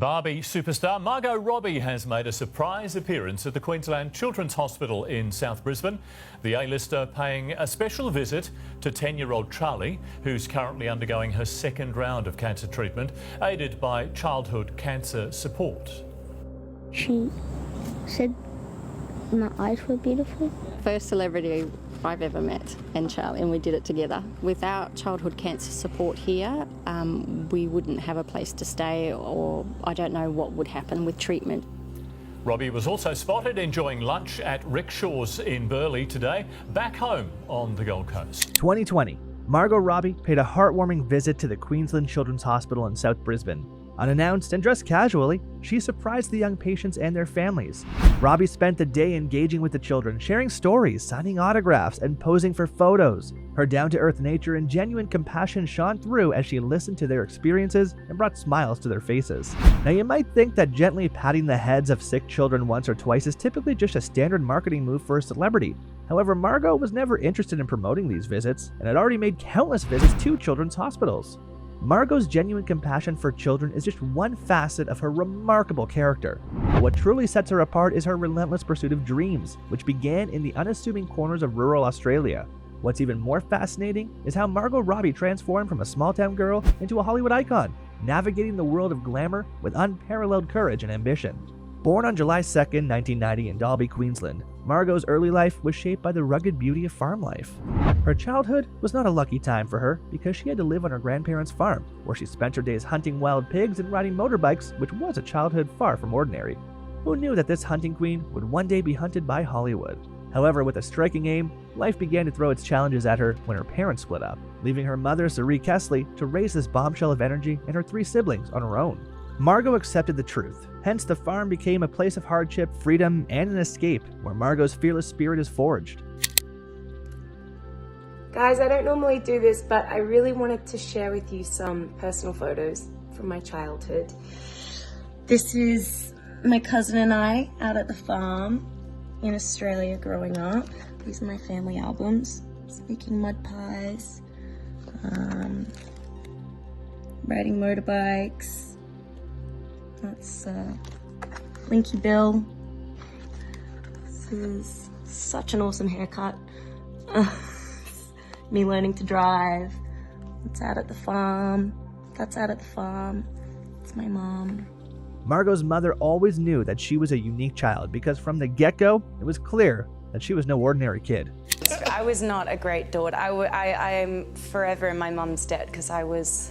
Barbie superstar Margot Robbie has made a surprise appearance at the Queensland Children's Hospital in South Brisbane. The A-lister paying a special visit to 10-year-old Charlie, who's currently undergoing her second round of cancer treatment, aided by childhood cancer support. She said my eyes were beautiful. First celebrity I've ever met, and Charlie, and we did it together. Without childhood cancer support here, we wouldn't have a place to stay, or I don't know what would happen with treatment. Robbie was also spotted enjoying lunch at Rickshaws in Burleigh today, back home on the Gold Coast. 2020, Margot Robbie paid a heartwarming visit to the Queensland Children's Hospital in South Brisbane. Unannounced and dressed casually, she surprised the young patients and their families. Robbie spent the day engaging with the children, sharing stories, signing autographs, and posing for photos. Her down-to-earth nature and genuine compassion shone through as she listened to their experiences and brought smiles to their faces. Now, you might think that gently patting the heads of sick children once or twice is typically just a standard marketing move for a celebrity. However, Margot was never interested in promoting these visits and had already made countless visits to children's hospitals. Margot's genuine compassion for children is just one facet of her remarkable character. But what truly sets her apart is her relentless pursuit of dreams, which began in the unassuming corners of rural Australia. What's even more fascinating is how Margot Robbie transformed from a small-town girl into a Hollywood icon, navigating the world of glamour with unparalleled courage and ambition. Born on July 2, 1990 in Dalby, Queensland, Margot's early life was shaped by the rugged beauty of farm life. Her childhood was not a lucky time for her because she had to live on her grandparents' farm, where she spent her days hunting wild pigs and riding motorbikes, which was a childhood far from ordinary. Who knew that this hunting queen would one day be hunted by Hollywood? However, with a striking aim, life began to throw its challenges at her when her parents split up, leaving her mother, Cerie Kesley, to raise this bombshell of energy and her three siblings on her own. Margot accepted the truth. Hence, the farm became a place of hardship, freedom, and an escape where Margot's fearless spirit is forged. Guys, I don't normally do this, but I really wanted to share with you some personal photos from my childhood. This is my cousin and I out at the farm in Australia growing up. These are my family albums. Making mud pies, riding motorbikes. That's Blinky Bill. This is such an awesome haircut. Me learning to drive. That's out at the farm. That's out at the farm. It's my mom. Margot's mother always knew that she was a unique child because from the get-go, it was clear that she was no ordinary kid. I was not a great daughter. I am forever in my mum's debt because I was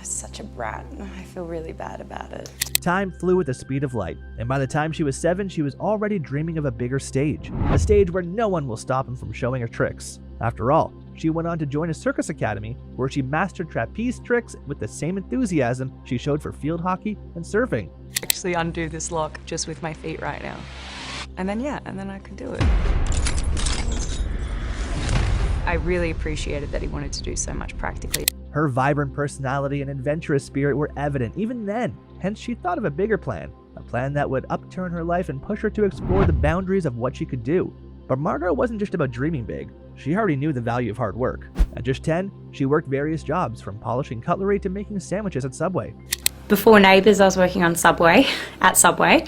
such a brat. I feel really bad about it. Time flew at the speed of light, and by the time she was 7, she was already dreaming of a bigger stage. A stage where no one will stop him from showing her tricks. After all, she went on to join a circus academy where she mastered trapeze tricks with the same enthusiasm she showed for field hockey and surfing. Actually undo this lock just with my feet right now. And then I could do it. I really appreciated that he wanted to do so much practically. Her vibrant personality and adventurous spirit were evident even then, hence she thought of a bigger plan, a plan that would upturn her life and push her to explore the boundaries of what she could do. But Margot wasn't just about dreaming big, she already knew the value of hard work. At just 10, she worked various jobs, from polishing cutlery to making sandwiches at Subway. Before Neighbours, I was working on Subway, at Subway.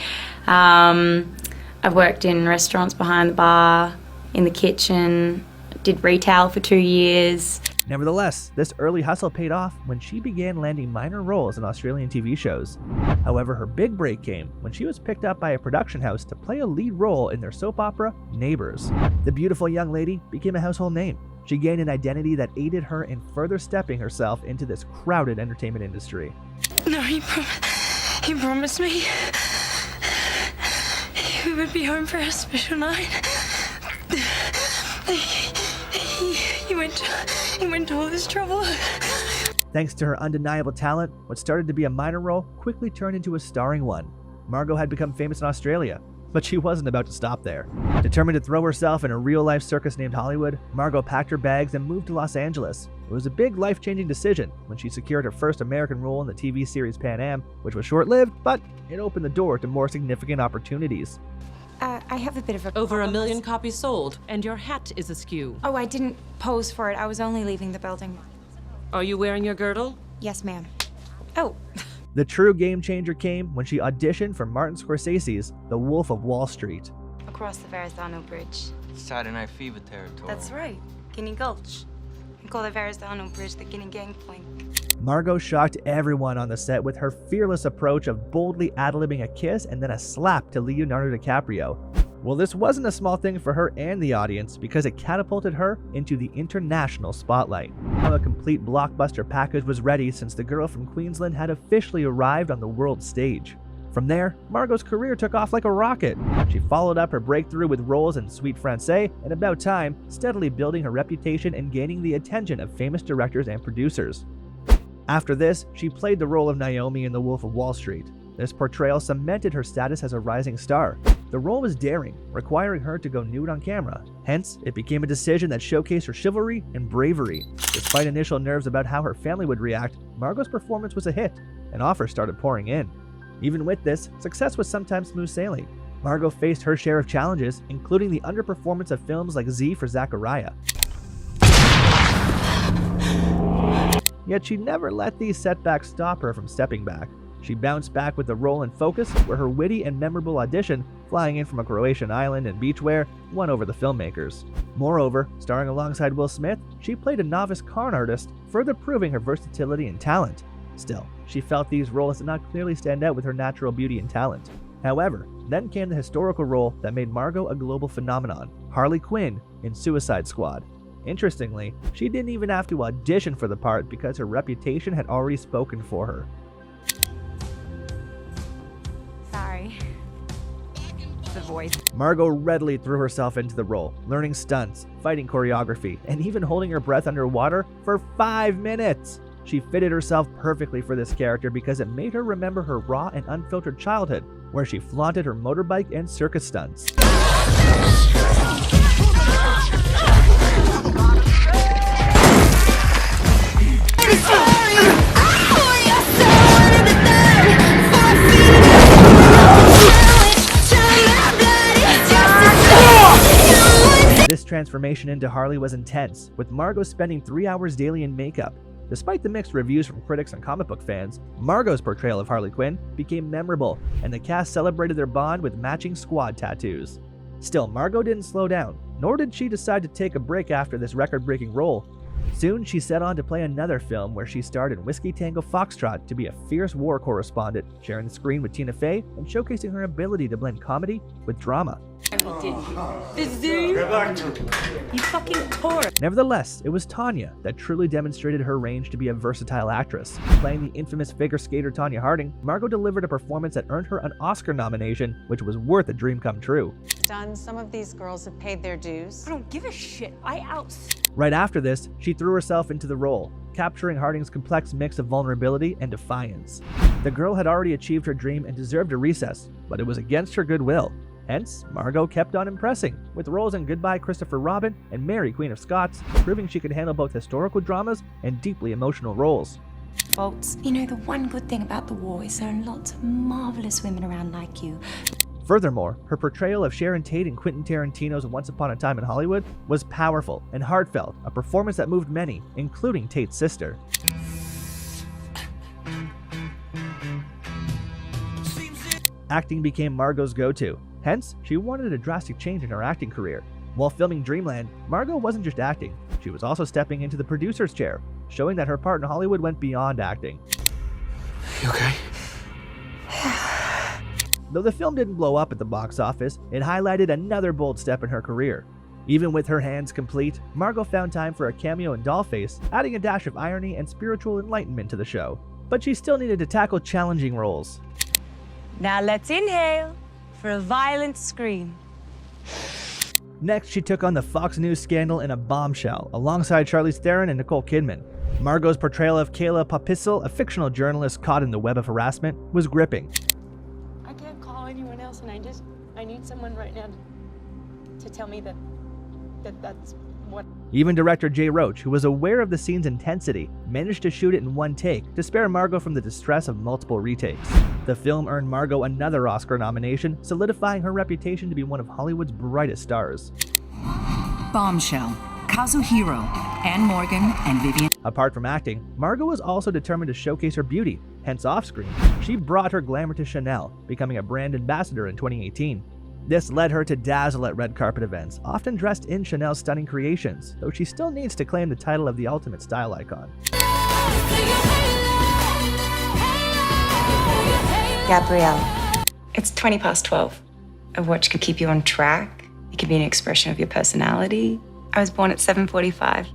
I've worked in restaurants behind the bar, in the kitchen, did retail for 2 years. Nevertheless, this early hustle paid off when she began landing minor roles in Australian TV shows. However, her big break came when she was picked up by a production house to play a lead role in their soap opera, Neighbours. The beautiful young lady became a household name. She gained an identity that aided her in further stepping herself into this crowded entertainment industry. No, he promised me we would be home for our special night. He went to all this trouble. Thanks to her undeniable talent, what started to be a minor role quickly turned into a starring one. Margot had become famous in Australia, but she wasn't about to stop there. Determined to throw herself in a real-life circus named Hollywood, Margot packed her bags and moved to Los Angeles. It was a big life-changing decision when she secured her first American role in the TV series Pan Am, which was short-lived, but it opened the door to more significant opportunities. I have a bit of a Over problem. 1 million copies sold, and your hat is askew. Oh, I didn't pose for it. I was only leaving the building. Are you wearing your girdle? Yes, ma'am. Oh, The true game changer came when she auditioned for Martin Scorsese's The Wolf of Wall Street. Across the Verrazano Bridge. Saturday Night Fever territory. That's right, Guinea Gulch. We call the Verrazano Bridge the Guinea Gangplank. Margot shocked everyone on the set with her fearless approach of boldly ad-libbing a kiss and then a slap to Leonardo DiCaprio. Well, this wasn't a small thing for her and the audience because it catapulted her into the international spotlight. Now a complete blockbuster package was ready since the girl from Queensland had officially arrived on the world stage. From there, Margot's career took off like a rocket. She followed up her breakthrough with roles in Sweet Francais and About Time, steadily building her reputation and gaining the attention of famous directors and producers. After this, she played the role of Naomi in The Wolf of Wall Street. This portrayal cemented her status as a rising star. The role was daring, requiring her to go nude on camera. Hence, it became a decision that showcased her chivalry and bravery. Despite initial nerves about how her family would react, Margot's performance was a hit, and offers started pouring in. Even with this, success was sometimes smooth sailing. Margot faced her share of challenges, including the underperformance of films like Z for Zachariah. Yet she never let these setbacks stop her from stepping back. She bounced back with the role in Focus, where her witty and memorable audition, flying in from a Croatian island in beachwear, won over the filmmakers. Moreover, starring alongside Will Smith, she played a novice con artist, further proving her versatility and talent. Still, she felt these roles did not clearly stand out with her natural beauty and talent. However, then came the historical role that made Margot a global phenomenon, Harley Quinn in Suicide Squad. Interestingly, she didn't even have to audition for the part because her reputation had already spoken for her. Sorry. The voice. Margot readily threw herself into the role, learning stunts, fighting choreography, and even holding her breath underwater for 5 minutes. She fitted herself perfectly for this character because it made her remember her raw and unfiltered childhood, where she flaunted her motorbike and circus stunts. This transformation into Harley was intense, with Margot spending 3 hours daily in makeup. Despite the mixed reviews from critics and comic book fans, Margot's portrayal of Harley Quinn became memorable, and the cast celebrated their bond with matching squad tattoos. Still, Margot didn't slow down, nor did she decide to take a break after this record-breaking role. Soon, she set on to play another film where she starred in Whiskey Tango Foxtrot to be a fierce war correspondent, sharing the screen with Tina Fey and showcasing her ability to blend comedy with drama. The zoo? You fucking tore it. Nevertheless, it was Tanya that truly demonstrated her range to be a versatile actress. Playing the infamous figure skater Tanya Harding, Margot delivered a performance that earned her an Oscar nomination, which was worth a dream come true. Some of these girls have paid their dues. I don't give a shit. Right after this, she threw herself into the role, capturing Harding's complex mix of vulnerability and defiance. The girl had already achieved her dream and deserved a recess, but it was against her goodwill. Hence, Margot kept on impressing, with roles in Goodbye Christopher Robin and Mary Queen of Scots, proving she could handle both historical dramas and deeply emotional roles. Faults. You know, the one good thing about the war is there are lots of marvelous women around like you. Furthermore, her portrayal of Sharon Tate in Quentin Tarantino's Once Upon a Time in Hollywood was powerful and heartfelt, a performance that moved many, including Tate's sister. Acting became Margot's go-to. Hence, she wanted a drastic change in her acting career. While filming Dreamland, Margot wasn't just acting, she was also stepping into the producer's chair, showing that her part in Hollywood went beyond acting. You okay? Though the film didn't blow up at the box office, it highlighted another bold step in her career. Even with her hands complete, Margot found time for a cameo in Dollface, adding a dash of irony and spiritual enlightenment to the show. But she still needed to tackle challenging roles. Now let's inhale for a violent scream. Next, she took on the Fox News scandal in a bombshell, alongside Charlize Theron and Nicole Kidman. Margot's portrayal of Kayla Popisel, a fictional journalist caught in the web of harassment, was gripping. I can't call anyone else, and I need someone right now to tell me that's what. Even director Jay Roach, who was aware of the scene's intensity, managed to shoot it in one take to spare Margot from the distress of multiple retakes. The film earned Margot another Oscar nomination, solidifying her reputation to be one of Hollywood's brightest stars. Bombshell, Kazuhiro, Anne Morgan, and Vivian. Apart from acting, Margot was also determined to showcase her beauty, hence off-screen, she brought her glamour to Chanel, becoming a brand ambassador in 2018. This led her to dazzle at red carpet events, often dressed in Chanel's stunning creations, though she still needs to claim the title of the ultimate style icon. Gabrielle. It's 20 past 12. A watch could keep you on track. It could be an expression of your personality. I was born at 7:45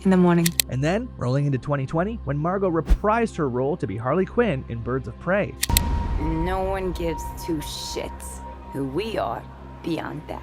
in the morning. And then, rolling into 2020, when Margot reprised her role to be Harley Quinn in Birds of Prey. No one gives two shits who we are beyond that.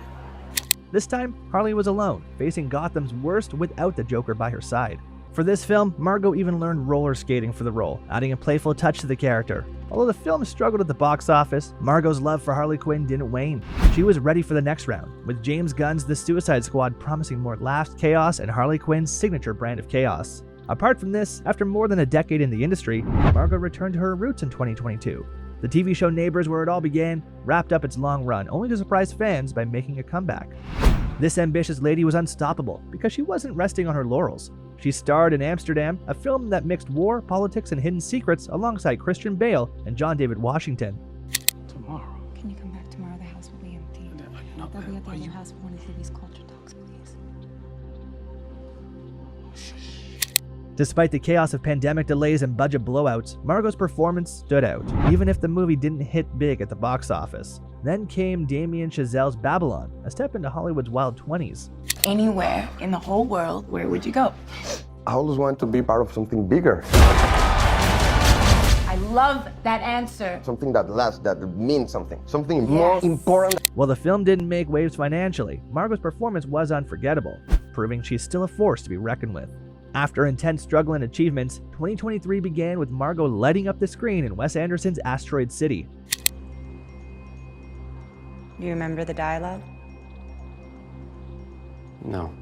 This time, Harley was alone, facing Gotham's worst without the Joker by her side. For this film, Margot even learned roller skating for the role, adding a playful touch to the character. Although the film struggled at the box office, Margot's love for Harley Quinn didn't wane. She was ready for the next round, with James Gunn's The Suicide Squad promising more laughs, chaos, and Harley Quinn's signature brand of chaos. Apart from this, after more than a decade in the industry, Margot returned to her roots in 2022. The TV show Neighbors, where it all began, wrapped up its long run, only to surprise fans by making a comeback. This ambitious lady was unstoppable because she wasn't resting on her laurels. She starred in Amsterdam, a film that mixed war, politics, and hidden secrets alongside Christian Bale and John David Washington. Tomorrow. Can you come back tomorrow? The house will be empty. They'll be at the other house for one of these culture talks, please. Despite the chaos of pandemic delays and budget blowouts, Margot's performance stood out, even if the movie didn't hit big at the box office. Then came Damien Chazelle's Babylon, a step into Hollywood's wild 20s. Anywhere in the whole world, where would you go? I always wanted to be part of something bigger. I love that answer. Something that lasts, that means something. Something more important. While the film didn't make waves financially, Margot's performance was unforgettable, proving she's still a force to be reckoned with. After intense struggle and achievements, 2023 began with Margot lighting up the screen in Wes Anderson's Asteroid City. Do you remember the dialogue? No.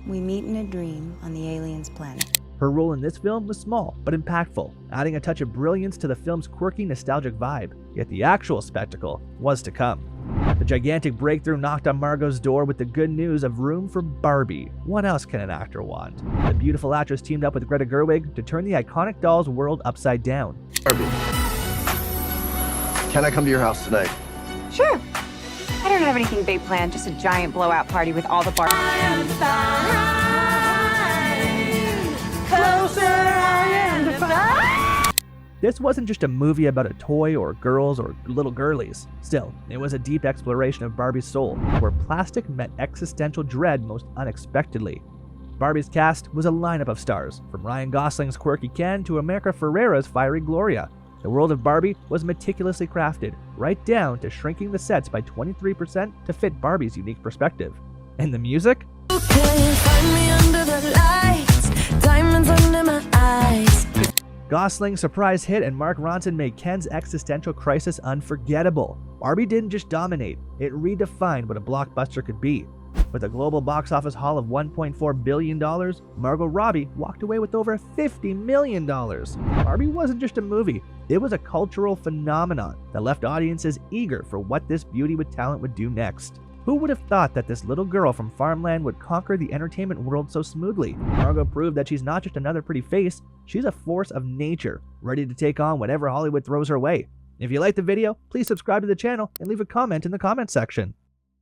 We meet in a dream on the alien's planet. Her role in this film was small but impactful, adding a touch of brilliance to the film's quirky, nostalgic vibe. Yet the actual spectacle was to come. The gigantic breakthrough knocked on Margot's door with the good news of room for Barbie. What else can an actor want? The beautiful actress teamed up with Greta Gerwig to turn the iconic doll's world upside down. Barbie, can I come to your house tonight? Sure. I don't have anything big planned, just a giant blowout party with all the Barbies. This wasn't just a movie about a toy or girls or little girlies. Still, it was a deep exploration of Barbie's soul, where plastic met existential dread most unexpectedly. Barbie's cast was a lineup of stars, from Ryan Gosling's quirky Ken to America Ferrera's fiery Gloria. The world of Barbie was meticulously crafted, right down to shrinking the sets by 23% to fit Barbie's unique perspective. And the music? Gosling's surprise hit and Mark Ronson made Ken's existential crisis unforgettable. Barbie didn't just dominate, it redefined what a blockbuster could be. With a global box office haul of $1.4 billion, Margot Robbie walked away with over $50 million. Barbie wasn't just a movie, it was a cultural phenomenon that left audiences eager for what this beauty with talent would do next. Who would have thought that this little girl from farmland would conquer the entertainment world so smoothly? Margot proved that she's not just another pretty face, she's a force of nature, ready to take on whatever Hollywood throws her way. If you liked the video, please subscribe to the channel and leave a comment in the comment section.